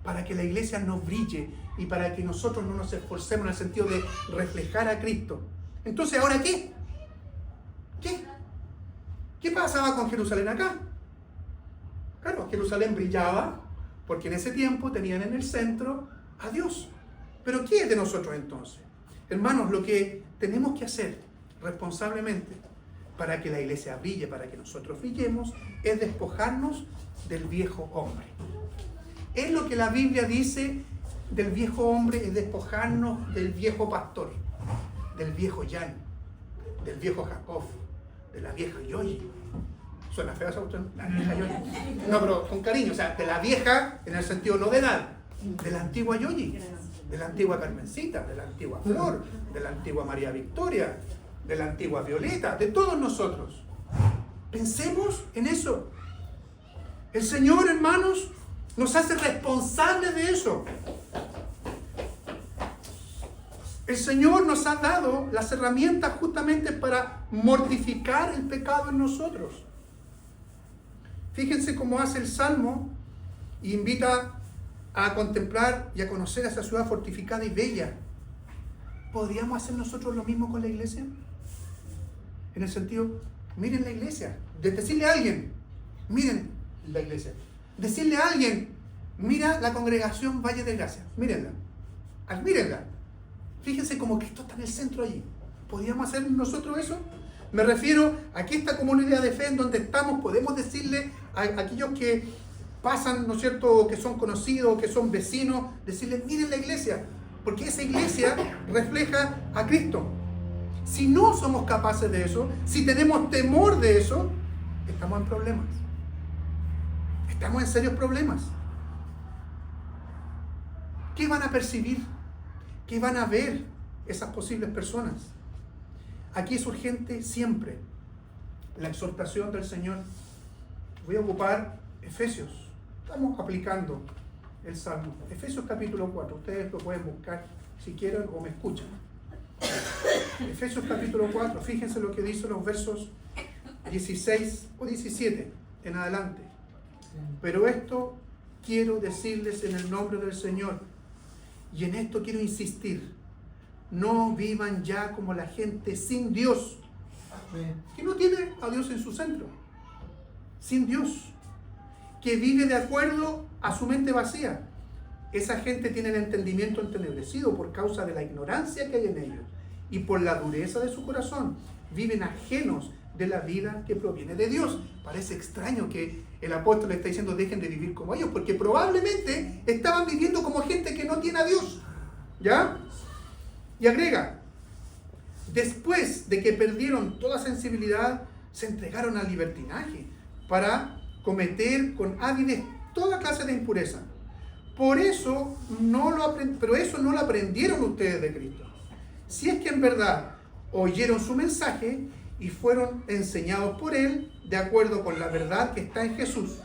S1: para que la iglesia no brille y para que nosotros no nos esforcemos en el sentido de reflejar a Cristo. Entonces, ¿ahora qué? ¿Qué pasaba con Jerusalén acá? Claro, Jerusalén brillaba porque en ese tiempo tenían en el centro a Dios. Pero ¿qué es de nosotros entonces? Hermanos, lo que tenemos que hacer responsablemente para que la iglesia brille, para que nosotros brillemos, es despojarnos del viejo hombre. Es lo que la Biblia dice del viejo hombre, es despojarnos del viejo pastor, del viejo Jan, del viejo Jacob, de la vieja Yoyi. ¿Suena feo esa cuestión? La vieja Yoyi. No, pero con cariño, o sea, de la vieja en el sentido no de edad, de la antigua Yoyi, de la antigua Carmencita, de la antigua Flor, de la antigua María Victoria, de la antigua Violeta, de todos nosotros. Pensemos en eso. El Señor, hermanos, nos hace responsables de eso. El Señor nos ha dado las herramientas justamente para mortificar el pecado en nosotros. Fíjense cómo hace el Salmo y invita a contemplar y a conocer esa ciudad fortificada y bella. ¿Podríamos hacer nosotros lo mismo con la iglesia? En el sentido, miren la iglesia. De decirle a alguien, miren la iglesia. Decirle a alguien, mira la congregación Valle de Gracia. Mírenla. Mírenla. Fíjense como Cristo está en el centro allí. ¿Podríamos hacer nosotros eso? Me refiero a que esta comunidad de fe en donde estamos, podemos decirle a aquellos que pasan, ¿no es cierto?, que son conocidos, que son vecinos, decirles, miren la iglesia, porque esa iglesia refleja a Cristo. Si no somos capaces de eso, si tenemos temor de eso, estamos en problemas. Estamos en serios problemas. ¿Qué van a percibir? ¿Qué van a ver esas posibles personas? Aquí es urgente siempre la exhortación del Señor. Voy a ocupar Efesios. Estamos aplicando el Salmo. Efesios capítulo 4. Ustedes lo pueden buscar si quieren o me escuchan. Efesios capítulo 4. Fíjense lo que dice los versos 16 o 17 en adelante. Pero esto quiero decirles en el nombre del Señor. Y en esto quiero insistir. No vivan ya como la gente sin Dios. Que no tiene a Dios en su centro. Sin Dios. Que vive de acuerdo a su mente vacía. Esa gente tiene el entendimiento entenebrecido por causa de la ignorancia que hay en ellos y por la dureza de su corazón. Viven ajenos de la vida que proviene de Dios. Parece extraño que el apóstol le está diciendo dejen de vivir como ellos, porque probablemente estaban viviendo como gente que no tiene a Dios. ¿Ya? Y agrega, después de que perdieron toda sensibilidad, se entregaron al libertinaje para cometer con avidez toda clase de impureza. Pero eso no lo aprendieron ustedes de Cristo. Si es que en verdad oyeron su mensaje y fueron enseñados por Él de acuerdo con la verdad que está en Jesús.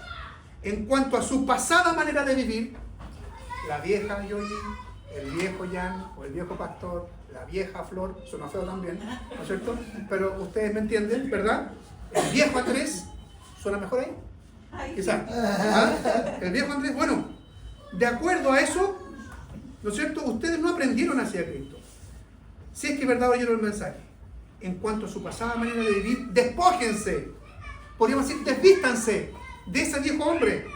S1: En cuanto a su pasada manera de vivir, la vieja Yoyi, el viejo Jan o el viejo pastor, la vieja Flor, suena feo también, ¿no es cierto? Pero ustedes me entienden, ¿verdad? El viejo Andrés, ¿suena mejor ahí? Quizás. ¿Ah? El viejo Andrés, bueno, de acuerdo a eso, ¿no es cierto? Ustedes no aprendieron hacia Cristo. Si es que verdad oyeron el mensaje. En cuanto a su pasada manera de vivir, despójense. Podríamos decir, desvístanse de ese viejo hombre.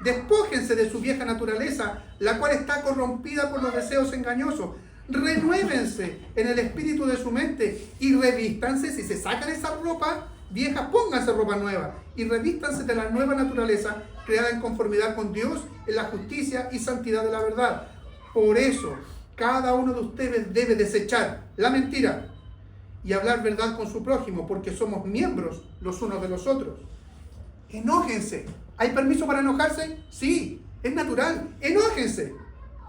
S1: Despójense de su vieja naturaleza, la cual está corrompida por los deseos engañosos. Renuévense en el espíritu de su mente y revístanse. Si se sacan esa ropa vieja, pónganse ropa nueva y revístanse de la nueva naturaleza creada en conformidad con Dios en la justicia y santidad de la verdad. Por eso, cada uno de ustedes debe desechar la mentira y hablar verdad con su prójimo, porque somos miembros los unos de los otros. Enójense. ¿Hay permiso para enojarse? Sí, es natural. Enójense,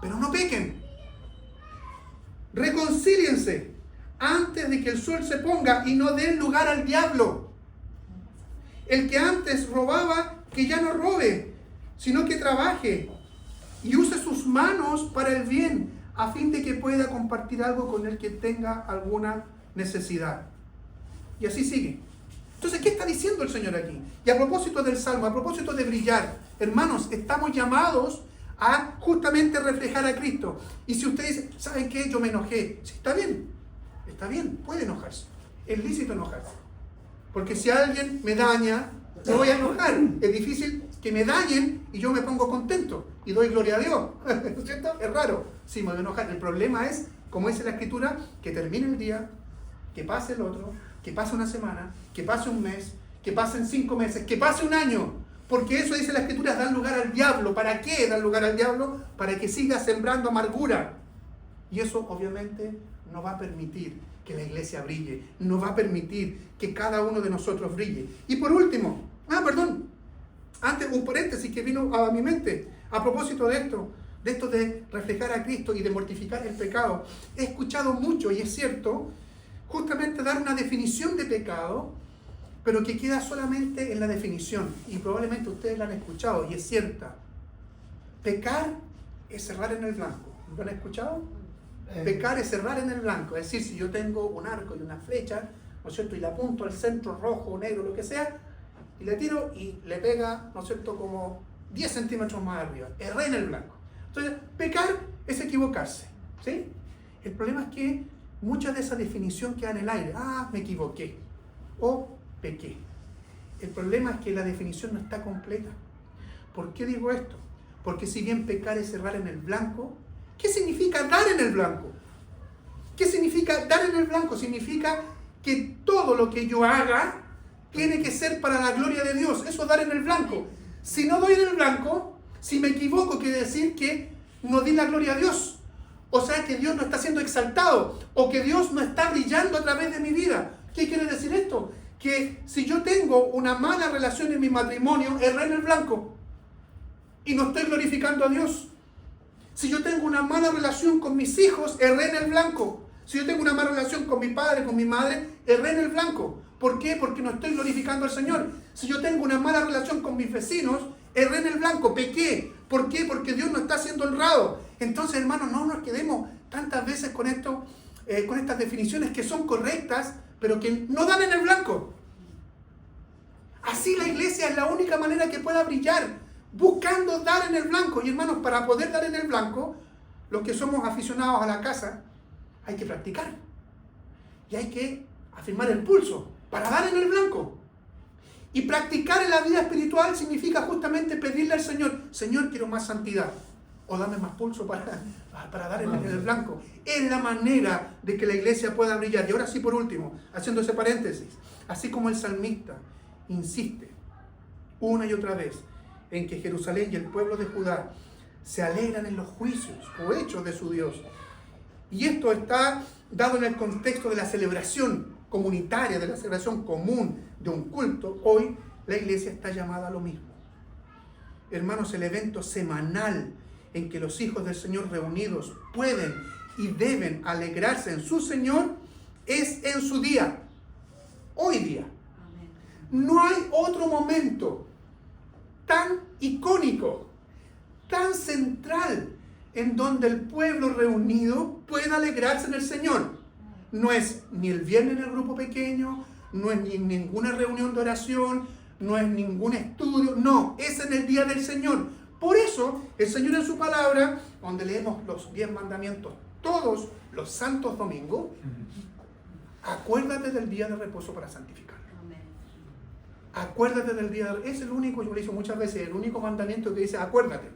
S1: pero no pequen. Reconcíliense antes de que el sol se ponga y no den lugar al diablo. El que antes robaba, que ya no robe, sino que trabaje y use sus manos para el bien, a fin de que pueda compartir algo con el que tenga alguna necesidad. Y así sigue. Entonces, ¿qué está diciendo el Señor aquí? Y a propósito del Salmo, a propósito de brillar, hermanos, estamos llamados a justamente reflejar a Cristo. Y si usted dice, ¿saben qué? Yo me enojé. Sí, está bien, puede enojarse. Es lícito enojarse. Porque si alguien me daña, me voy a enojar. Es difícil que me dañen y yo me pongo contento y doy gloria a Dios. ¿No es cierto? Es raro. Sí, me voy a enojar. El problema es, como dice la Escritura, que termine el día, que pase el otro, que pase una semana, que pase un mes, que pasen 5 meses, que pase un año. Porque eso dice la Escritura, dar lugar al diablo. ¿Para qué dar lugar al diablo? Para que siga sembrando amargura. Y eso obviamente no va a permitir que la iglesia brille. No va a permitir que cada uno de nosotros brille. Y por último, antes un paréntesis que vino a mi mente. A propósito de esto de reflejar a Cristo y de mortificar el pecado. He escuchado mucho, y es cierto, justamente dar una definición de pecado, pero que queda solamente en la definición, y probablemente ustedes la han escuchado, y es cierta. Pecar es cerrar en el blanco. ¿Lo han escuchado? Pecar es cerrar en el blanco, es decir, si yo tengo un arco y una flecha, ¿no es cierto?, y la apunto al centro rojo o negro, lo que sea, y le tiro y le pega, ¿no es cierto?, como 10 centímetros más arriba. Erré en el blanco. Entonces, pecar es equivocarse, ¿sí? El problema es que mucha de esa definición queda en el aire. Me equivoqué. o pequé. El problema es que la definición no está completa. ¿Por qué digo esto? Porque si bien pecar es errar en el blanco, ¿qué significa dar en el blanco? ¿Qué significa dar en el blanco? Significa que todo lo que yo haga tiene que ser para la gloria de Dios. Eso es dar en el blanco. Si no doy en el blanco, si me equivoco, quiere decir que no di la gloria a Dios. O sea, que Dios no está siendo exaltado, o que Dios no está brillando a través de mi vida. ¿Qué quiere decir esto? Que si yo tengo una mala relación en mi matrimonio, erré en el blanco y no estoy glorificando a Dios. Si yo tengo una mala relación con mis hijos, erré en el blanco. Si yo tengo una mala relación con mi padre, con mi madre, erré en el blanco. ¿Por qué? Porque no estoy glorificando al Señor. Si yo tengo una mala relación con mis vecinos, erré en el blanco, pequé. ¿Por qué? Porque Dios no está siendo honrado. Entonces, hermanos, no nos quedemos tantas veces con esto, con estas definiciones que son correctas, pero que no dan en el blanco. Así la iglesia es la única manera que pueda brillar, buscando dar en el blanco. Y hermanos, para poder dar en el blanco, los que somos aficionados a la casa, hay que practicar. Y hay que afirmar el pulso para dar en el blanco. Y practicar en la vida espiritual significa justamente pedirle al Señor, Señor, quiero más santidad. O dame más pulso para dar en el blanco. Es la manera de que la iglesia pueda brillar. Y ahora sí, por último, haciendo ese paréntesis, así como el salmista insiste una y otra vez en que Jerusalén y el pueblo de Judá se alegran en los juicios o hechos de su Dios. Y esto está dado en el contexto de la celebración comunitaria, de la celebración común de un culto. Hoy la iglesia está llamada a lo mismo. Hermanos, el evento semanal en que los hijos del Señor reunidos pueden y deben alegrarse en su Señor es en su día, hoy día. No hay otro momento tan icónico, tan central, en donde el pueblo reunido pueda alegrarse en el Señor. No es ni el viernes en el grupo pequeño, no es ni ninguna reunión de oración, no es ningún estudio, no, es en el día del Señor. Por eso, el Señor en su palabra, donde leemos los 10 mandamientos todos los santos domingos, acuérdate del día de reposo para santificarlo. Acuérdate del día de... Es el único, yo lo he dicho muchas veces, el único mandamiento que dice acuérdate.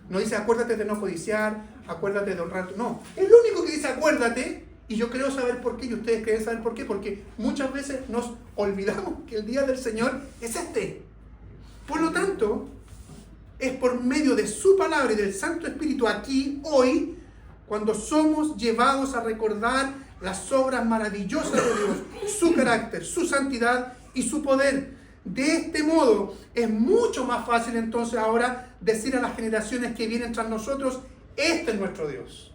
S1: No dice acuérdate de no codiciar, acuérdate de honrar. No, el único que dice acuérdate, y yo creo saber por qué, y ustedes creen saber por qué, porque muchas veces nos olvidamos que el día del Señor es este. Por lo tanto, es por medio de su palabra y del Santo Espíritu aquí, hoy, cuando somos llevados a recordar las obras maravillosas de Dios, su carácter, su santidad y su poder. De este modo, es mucho más fácil entonces ahora decir a las generaciones que vienen tras nosotros, este es nuestro Dios.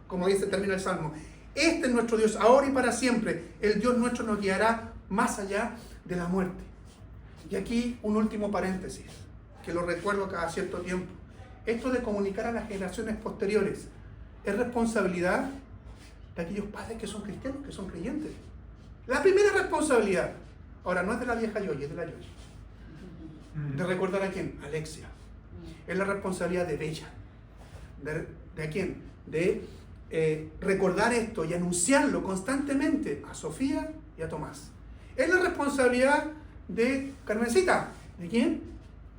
S1: Como dice, termina el Salmo. Este es nuestro Dios, ahora y para siempre. El Dios nuestro nos guiará más allá de la muerte. Y aquí un último paréntesis, que lo recuerdo cada cierto tiempo. Esto de comunicar a las generaciones posteriores es responsabilidad de aquellos padres que son cristianos, que son creyentes. La primera responsabilidad, ahora no es de la vieja Yoyi, es de la Yoyi. ¿De recordar a quién? Alexia. Es la responsabilidad de Bella. ¿De quién? De recordar esto y anunciarlo constantemente a Sofía y a Tomás. Es la responsabilidad de Carmencita. ¿De quién?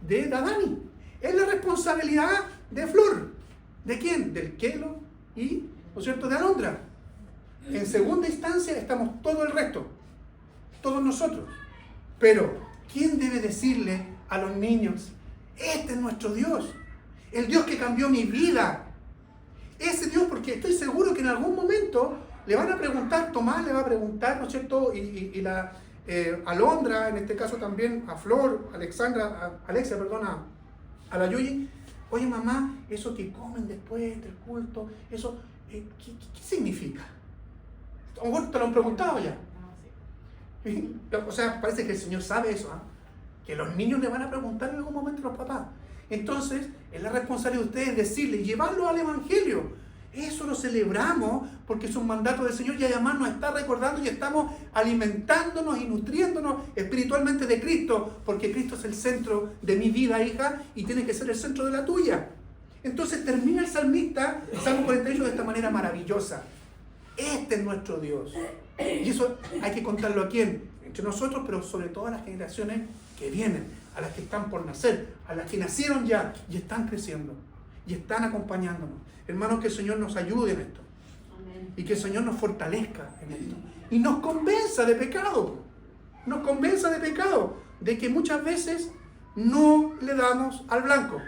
S1: De Dadani. Es la responsabilidad de Flor. ¿De quién? Del Kelo y, ¿no es cierto?, de Alondra. En segunda instancia estamos todo el resto, todos nosotros. Pero, ¿quién debe decirle a los niños? Este es nuestro Dios, el Dios que cambió mi vida. Ese Dios, porque estoy seguro que en algún momento le van a preguntar, Tomás le va a preguntar, ¿no es cierto?, y la Alondra, en este caso también a Flor, Alexia, a la Yuyi, oye mamá, eso que comen después del culto, eso, ¿qué significa? A lo mejor te lo han preguntado ya. O sea, parece que el Señor sabe eso, que los niños le van a preguntar en algún momento a los papás. Entonces, es la responsabilidad de ustedes decirle, llevarlo al Evangelio. Eso lo celebramos porque es un mandato del Señor y además nos está recordando y estamos alimentándonos y nutriéndonos espiritualmente de Cristo, porque Cristo es el centro de mi vida, hija, y tiene que ser el centro de la tuya. Entonces termina el salmista, el Salmo 48, de esta manera maravillosa. Este es nuestro Dios. Y eso hay que contarlo a quién. entre nosotros, pero sobre todo a las generaciones que vienen, a las que están por nacer, a las que nacieron ya y están creciendo y están acompañándonos. Hermanos, que el Señor nos ayude en esto.
S2: Amén.
S1: Y que el Señor nos fortalezca en esto. Y nos convenza de pecado. Nos convenza de pecado. De que muchas veces no le damos al blanco.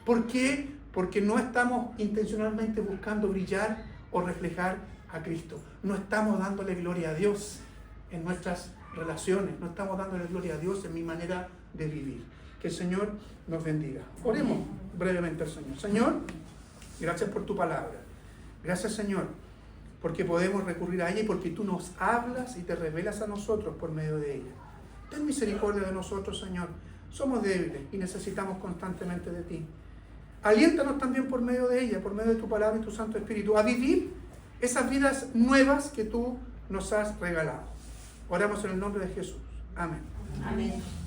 S1: ¿Por qué? Porque no estamos intencionalmente buscando brillar o reflejar a Cristo. No estamos dándole gloria a Dios en nuestras relaciones. No estamos dándole gloria a Dios en mi manera de vivir. Que el Señor nos bendiga. Oremos brevemente al Señor. Señor, gracias por tu palabra. Gracias, Señor, porque podemos recurrir a ella y porque tú nos hablas y te revelas a nosotros por medio de ella. Ten misericordia de nosotros, Señor. Somos débiles y necesitamos constantemente de ti. Aliéntanos también por medio de ella, por medio de tu palabra y tu Santo Espíritu, a vivir esas vidas nuevas que tú nos has regalado. Oramos en el nombre de Jesús. Amén.
S2: Amén.